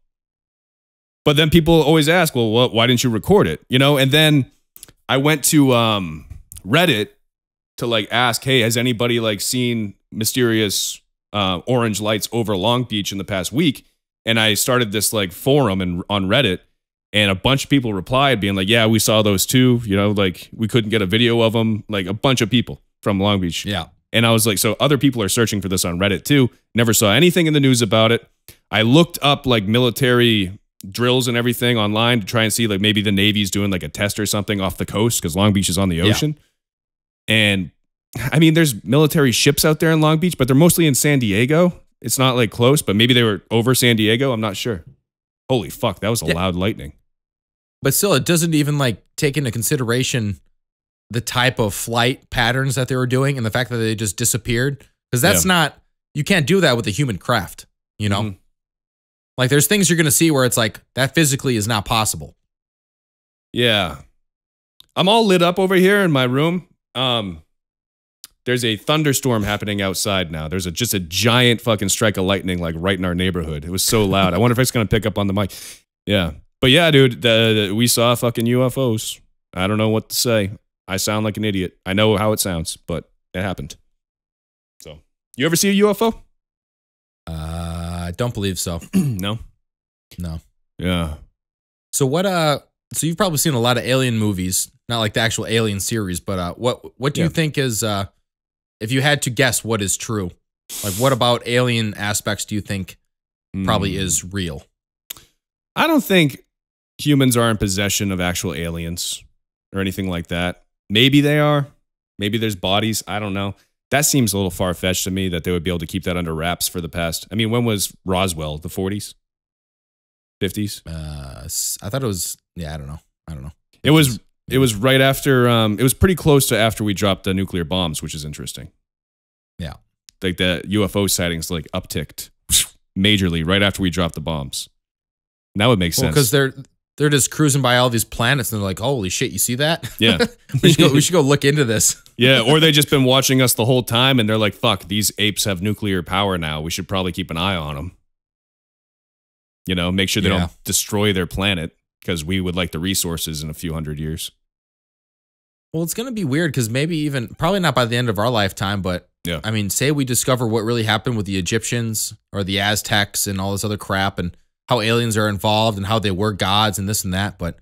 But then people always ask, well, why didn't you record it? You know, and then I went to Reddit to like ask, hey, has anybody like seen mysterious orange lights over Long Beach in the past week? And I started this like forum on Reddit, and a bunch of people replied being like, yeah, we saw those too. You know, like we couldn't get a video of them. Like a bunch of people from Long Beach. Yeah. And I was like, so other people are searching for this on Reddit too. Never saw anything in the news about it. I looked up like military drills and everything online to try and see like maybe the Navy's doing like a test or something off the coast because Long Beach is on the ocean. And I mean, there's military ships out there in Long Beach, but they're mostly in San Diego. It's not like close, but maybe they were over San Diego. I'm not sure. Holy fuck, that was a loud lightning. But still, it doesn't even like take into consideration the type of flight patterns that they were doing and the fact that they just disappeared. Because that's not, you can't do that with a human craft, you know? Like there's things you're going to see where it's like, that physically is not possible. Yeah. I'm all lit up over here in my room. There's a thunderstorm happening outside now. There's just a giant fucking strike of lightning like right in our neighborhood. It was so loud. I wonder if it's going to pick up on the mic. Yeah. But yeah, dude, we saw fucking UFOs. I don't know what to say. I sound like an idiot. I know how it sounds, but it happened. So, you ever see a UFO? I don't believe so. No. No. Yeah. So what? So you've probably seen a lot of alien movies, not like the actual Alien series, but what do you think is if you had to guess what is true? Like, what about alien aspects do you think probably is real? I don't think humans are in possession of actual aliens or anything like that. Maybe they are. Maybe there's bodies. I don't know. That seems a little far-fetched to me that they would be able to keep that under wraps for the past. I mean, when was Roswell? The 40s? 50s? I thought it was, I don't know. It was right after, it was pretty close to after we dropped the nuclear bombs, which is interesting. Yeah. Like the UFO sightings like upticked majorly right after we dropped the bombs. And that would make sense. Because they're just cruising by all these planets and they're like, holy shit, you see that? Yeah. we should go look into this. Yeah, or they just been watching us the whole time and they're like, fuck, these apes have nuclear power now. We should probably keep an eye on them. You know, make sure they don't destroy their planet because we would like the resources in a few hundred years. Well, it's going to be weird because maybe even, probably not by the end of our lifetime, but yeah. I mean, say we discover what really happened with the Egyptians or the Aztecs and all this other crap and how aliens are involved and how they were gods and this and that. But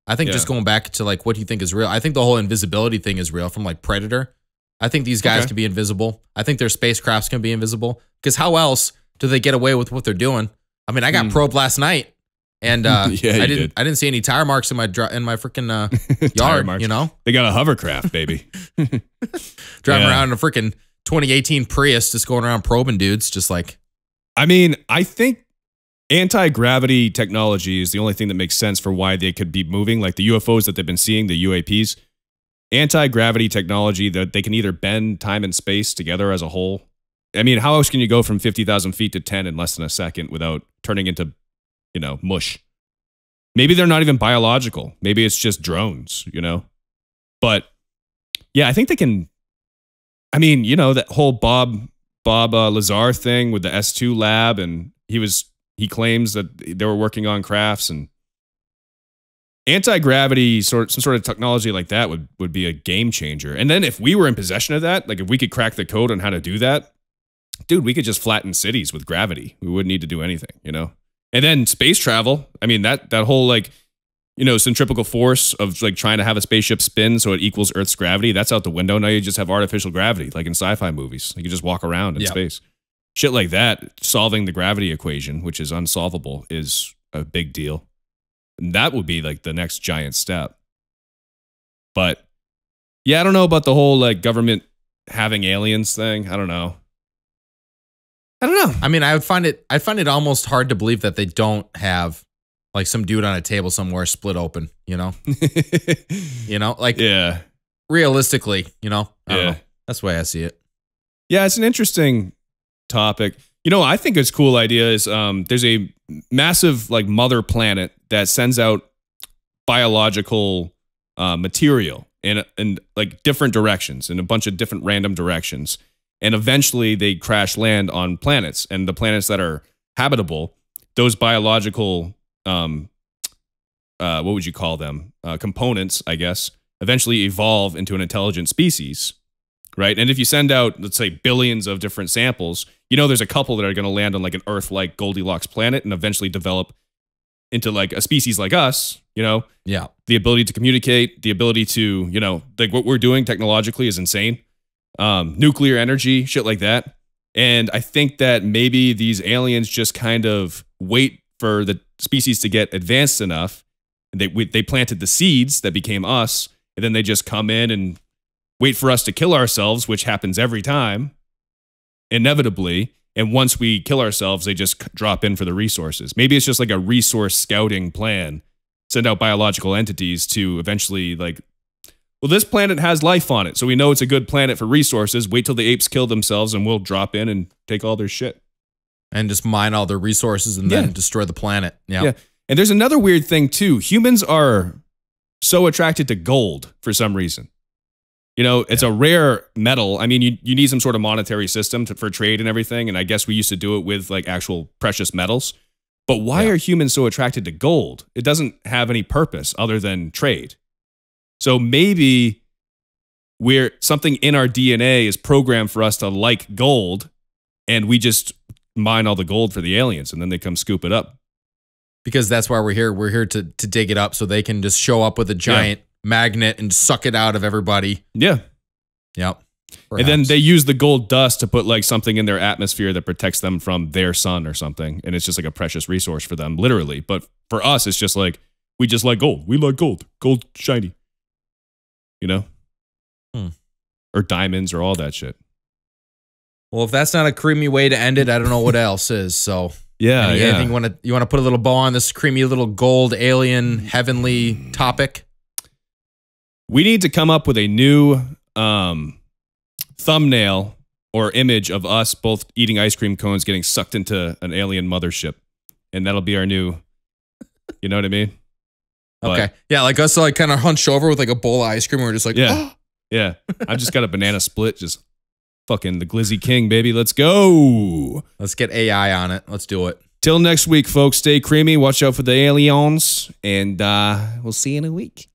I think just going back to like, what do you think is real? I think the whole invisibility thing is real from like Predator. I think these guys can be invisible. I think their spacecrafts can be invisible because how else do they get away with what they're doing? I mean, I got probed last night and I didn't see any tire marks in my freaking yard, marks. You know? They got a hovercraft, baby. Driving around in a freaking 2018 Prius just going around probing dudes just like. I mean, I think anti-gravity technology is the only thing that makes sense for why they could be moving, like the UFOs that they've been seeing, the UAPs. Anti-gravity technology that they can either bend time and space together as a whole. I mean, how else can you go from 50,000 feet to 10 in less than a second without turning into, you know, mush? Maybe they're not even biological. Maybe it's just drones, you know? But yeah, I think they can. I mean, you know, that whole Bob Lazar thing with the S2 lab, and he claims that they were working on crafts, and anti-gravity some sort of technology like that would be a game changer. And then if we were in possession of that, like if we could crack the code on how to do that, dude, we could just flatten cities with gravity. We wouldn't need to do anything, you know? And then space travel. I mean, that whole like, you know, centrifugal force of like trying to have a spaceship spin so it equals Earth's gravity, that's out the window. Now you just have artificial gravity, like in sci-fi movies. You can just walk around in space. Shit like that, solving the gravity equation, which is unsolvable, is a big deal. And that would be like the next giant step. But yeah, I don't know about the whole like government having aliens thing. I don't know. I mean, I find it almost hard to believe that they don't have like some dude on a table somewhere split open, you know? You know, like realistically, you know? I don't know. That's the way I see it. Yeah, it's an interesting topic. You know, I think it's a cool idea is there's a massive like mother planet that sends out biological material in like different directions, in a bunch of different random directions. And eventually they crash land on planets, and the planets that are habitable, those biological, what would you call them? Components, I guess, eventually evolve into an intelligent species, right? And if you send out, let's say, billions of different samples, you know, there's a couple that are going to land on like an Earth-like Goldilocks planet and eventually develop into like a species like us, you know? Yeah. The ability to communicate, the ability to, you know, like what we're doing technologically is insane. Nuclear energy, shit like that. And I think that maybe these aliens just kind of wait for the species to get advanced enough. And they planted the seeds that became us, and then they just come in and wait for us to kill ourselves, which happens every time, inevitably. And once we kill ourselves, they just drop in for the resources. Maybe it's just like a resource scouting plan. Send out biological entities to eventually like, well, this planet has life on it, so we know it's a good planet for resources. Wait till the apes kill themselves and we'll drop in and take all their shit. And just mine all their resources and then destroy the planet. Yeah. And there's another weird thing too. Humans are so attracted to gold for some reason? You know, it's a rare metal. I mean, you need some sort of monetary system for trade and everything. And I guess we used to do it with like actual precious metals. But why are humans so attracted to gold? It doesn't have any purpose other than trade. So maybe something in our DNA is programmed for us to like gold, and we just mine all the gold for the aliens, and then they come scoop it up. Because that's why we're here. We're here to dig it up so they can just show up with a giant magnet and suck it out of everybody. Yeah. Yep. Perhaps. And then they use the gold dust to put like something in their atmosphere that protects them from their sun or something. And it's just like a precious resource for them, literally. But for us, it's just like, we just like gold. We like gold. Gold shiny. You know? Or diamonds or all that shit. Well, if that's not a creamy way to end it, I don't know what else is. So yeah, anything you want to put a little bow on this creamy little gold alien heavenly topic? We need to come up with a new thumbnail or image of us both eating ice cream cones getting sucked into an alien mothership. And that'll be our new, you know what I mean? Okay. Yeah, like us like kind of hunched over with like a bowl of ice cream. And we're just like, yeah. I've just got a banana split, just fucking the Glizzy King, baby. Let's go. Let's get AI on it. Let's do it. Till next week, folks. Stay creamy. Watch out for the aliens. And we'll see you in a week.